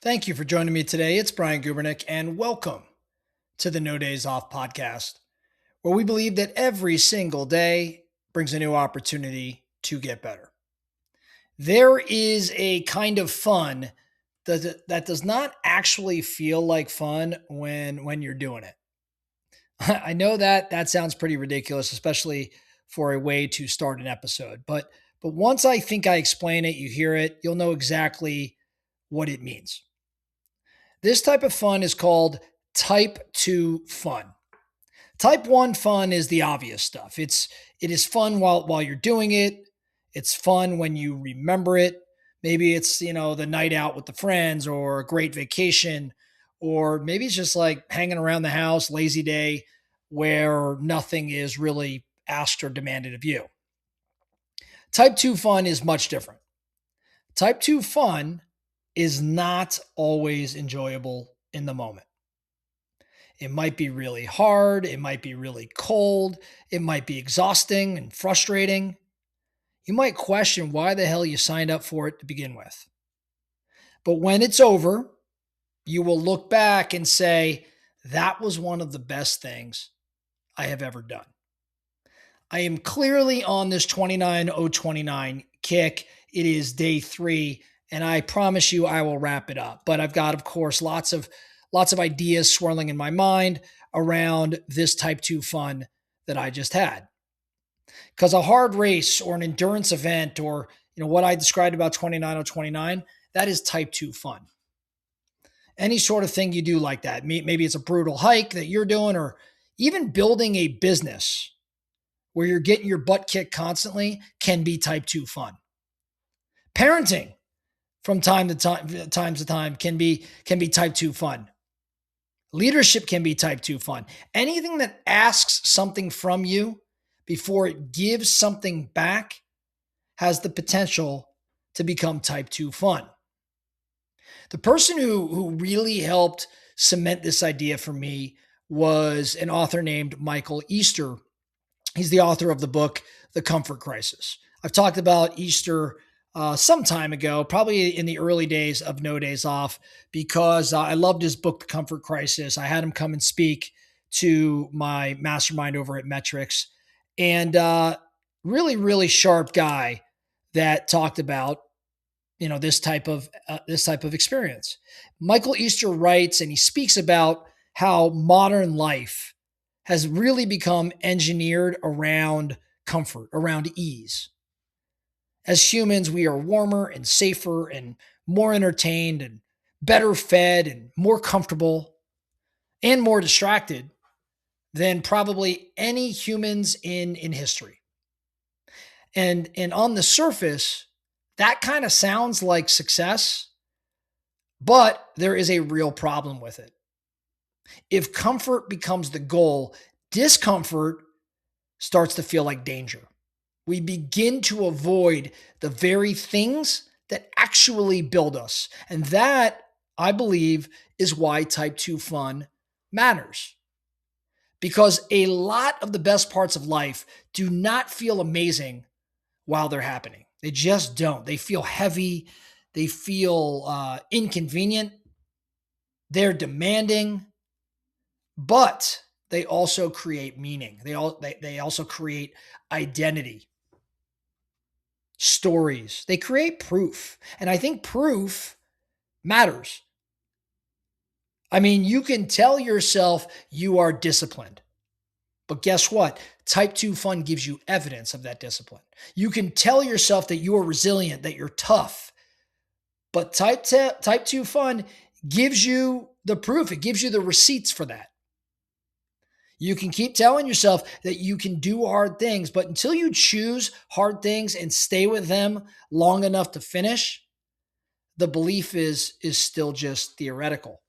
Thank you for joining me today. It's Brian Gubernick, and welcome to the No Days Off podcast, where we believe that every single day brings a new opportunity to get better. There is a kind of fun that does not actually feel like fun when you're doing it. I know that sounds pretty ridiculous, especially for a way to start an episode, but once I think I explain it, you hear it, you'll know exactly what it means. This type of fun is called type 2 fun. Type 1 fun is the obvious stuff. It is fun while you're doing it. It's fun when you remember it. Maybe it's, the night out with the friends or a great vacation, or maybe it's just like hanging around the house, lazy day where nothing is really asked or demanded of you. Type 2 fun is much different. Type 2 fun is not always enjoyable in the moment. It might be really hard. It might be really cold. It might be exhausting and frustrating. You might question why the hell you signed up for it to begin with. But when it's over, you will look back and say, that was one of the best things I have ever done. I am clearly on this 29029 kick. It is day 3, and I promise you I will wrap it up. But I've got, of course, lots of ideas swirling in my mind around this type 2 fun that I just had. Because a hard race or an endurance event or what I described about 29029, that is type 2 fun. Any sort of thing you do like that, maybe it's a brutal hike that you're doing, or even building a business where you're getting your butt kicked constantly, can be type 2 fun. Parenting from time to time can be type 2 fun. Leadership can be type 2 fun. Anything that asks something from you before it gives something back has the potential to become type 2 fun. The person who really helped cement this idea for me was an author named Michael Easter. He's the author of the book, The Comfort Crisis. I've talked about Easter some time ago, probably in the early days of No Days Off, because I loved his book, The Comfort Crisis. I had him come and speak to my mastermind over at Metrics, and really, really sharp guy that talked about this type of experience. Michael Easter writes, and he speaks about how modern life has really become engineered around comfort, around ease. As humans, we are warmer and safer and more entertained and better fed and more comfortable and more distracted than probably any humans in history. And on the surface, that kind of sounds like success, but there is a real problem with it. If comfort becomes the goal, discomfort starts to feel like danger. We begin to avoid the very things that actually build us. And that, I believe, is why type 2 fun matters. Because a lot of the best parts of life do not feel amazing while they're happening. They just don't. They feel heavy. They feel inconvenient. They're demanding, but they also create meaning. They also create identity, stories. They create proof. And I think proof matters. I mean, you can tell yourself you are disciplined, but guess what? Type 2 fun gives you evidence of that discipline. You can tell yourself that you are resilient, that you're tough, but type 2 fun gives you the proof. It gives you the receipts for that. You can keep telling yourself that you can do hard things, but until you choose hard things and stay with them long enough to finish, the belief is still just theoretical.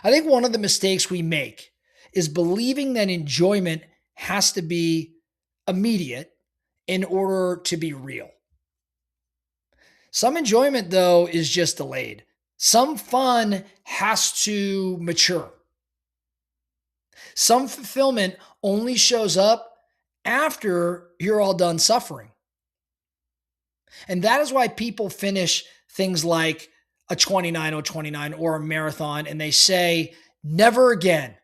I think one of the mistakes we make is believing that enjoyment has to be immediate in order to be real. Some enjoyment, though, is just delayed. Some fun has to mature. Some fulfillment only shows up after you're all done suffering. And that is why people finish things like a 29:29 or a marathon and they say, never again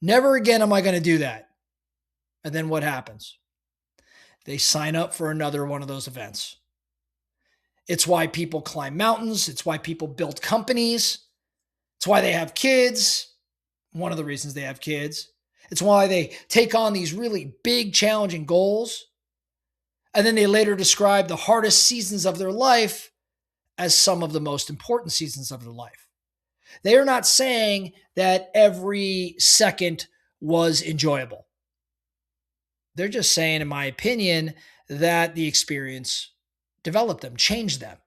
am I going to do that. And then what happens? They sign up for another one of those events. It's why people climb mountains. It's why people build companies. It's why they have kids. One of the reasons they have kids. It's why they take on these really big, challenging goals. And then they later describe the hardest seasons of their life as some of the most important seasons of their life. They are not saying that every second was enjoyable. They're just saying, in my opinion, that the experience developed them, changed them.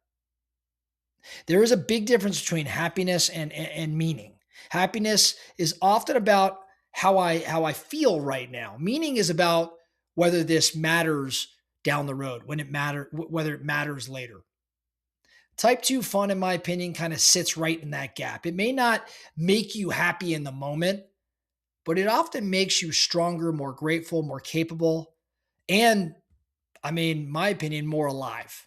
There is a big difference between happiness and meaning. Happiness is often about how I feel right now. Meaning is about whether this matters down the road, whether it matters later. Type 2 fun, in my opinion, kind of sits right in that gap. It may not make you happy in the moment, but it often makes you stronger, more grateful, more capable, and, my opinion, more alive.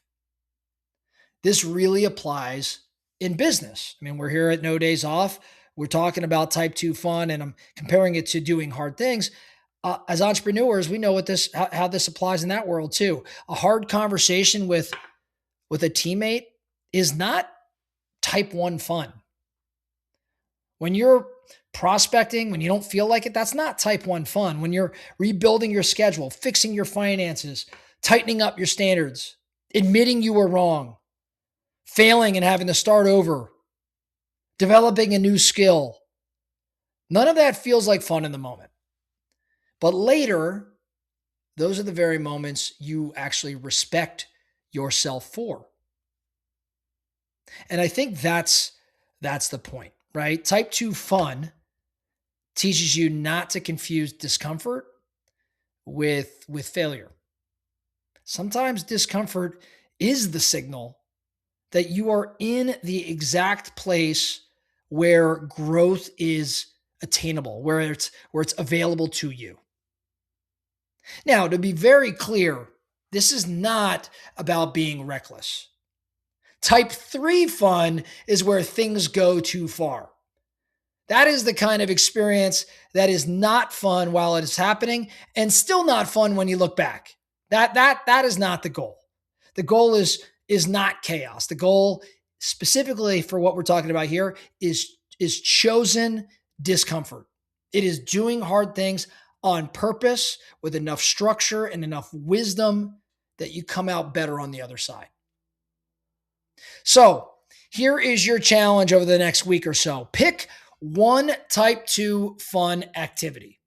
This really applies in business. We're here at No Days Off. We're talking about type 2 fun, and I'm comparing it to doing hard things. As entrepreneurs, we know how this applies in that world too. A hard conversation with a teammate is not type 1 fun. When you're prospecting, when you don't feel like it, that's not type 1 fun. When you're rebuilding your schedule, fixing your finances, tightening up your standards, admitting you were wrong, failing and having to start over, developing a new skill, none of that feels like fun in the moment. But later, those are the very moments you actually respect yourself for. And I think that's the point, right? Type 2 fun teaches you not to confuse discomfort with failure. Sometimes discomfort is the signal that you are in the exact place where growth is attainable, where it's available to you. Now, to be very clear, this is not about being reckless. Type 3 fun is where things go too far. That is the kind of experience that is not fun while it is happening and still not fun when you look back. That is not the goal. The goal is not chaos. The goal, specifically for what we're talking about here, is chosen discomfort. It is doing hard things on purpose with enough structure and enough wisdom that you come out better on the other side. So here is your challenge over the next week or so. Pick one type 2 fun activity.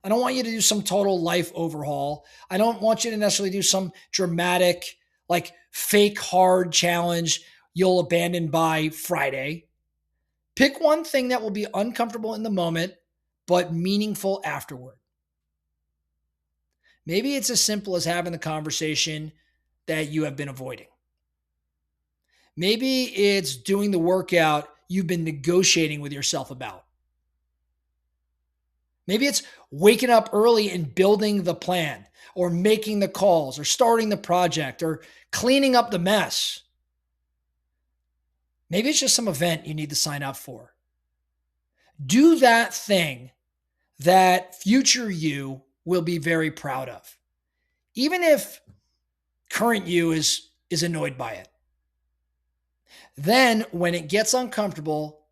I don't want you to do some total life overhaul. I don't want you to necessarily do some dramatic, like fake hard challenge you'll abandon by Friday. Pick one thing that will be uncomfortable in the moment, but meaningful afterward. Maybe it's as simple as having the conversation that you have been avoiding. Maybe it's doing the workout you've been negotiating with yourself about. Maybe it's waking up early and building the plan, or making the calls, or starting the project, or cleaning up the mess. Maybe it's just some event you need to sign up for. Do that thing that future you will be very proud of, even if current you is annoyed by it. Then, when it gets uncomfortable,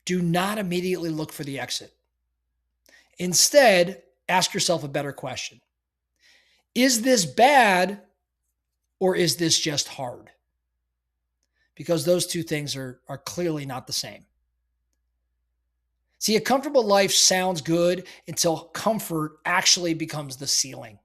do not immediately look for the exit. Instead, ask yourself a better question. Is this bad, or is this just hard? Because those two things are clearly not the same. See, a comfortable life sounds good until comfort actually becomes the ceiling.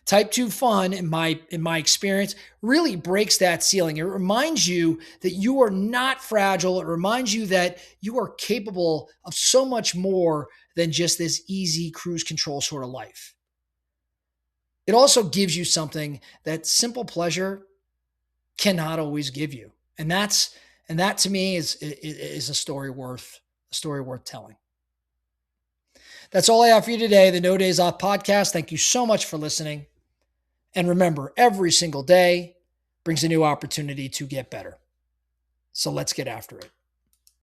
Type 2 fun, in my experience, really breaks that ceiling. It reminds you that you are not fragile. It reminds you that you are capable of so much more than just this easy cruise control sort of life. It also gives you something that simple pleasure cannot always give you. And that to me is a story worth telling. That's all I have for you today, the No Days Off podcast. Thank you so much for listening. And remember, every single day, brings a new opportunity to get better. So let's get after it.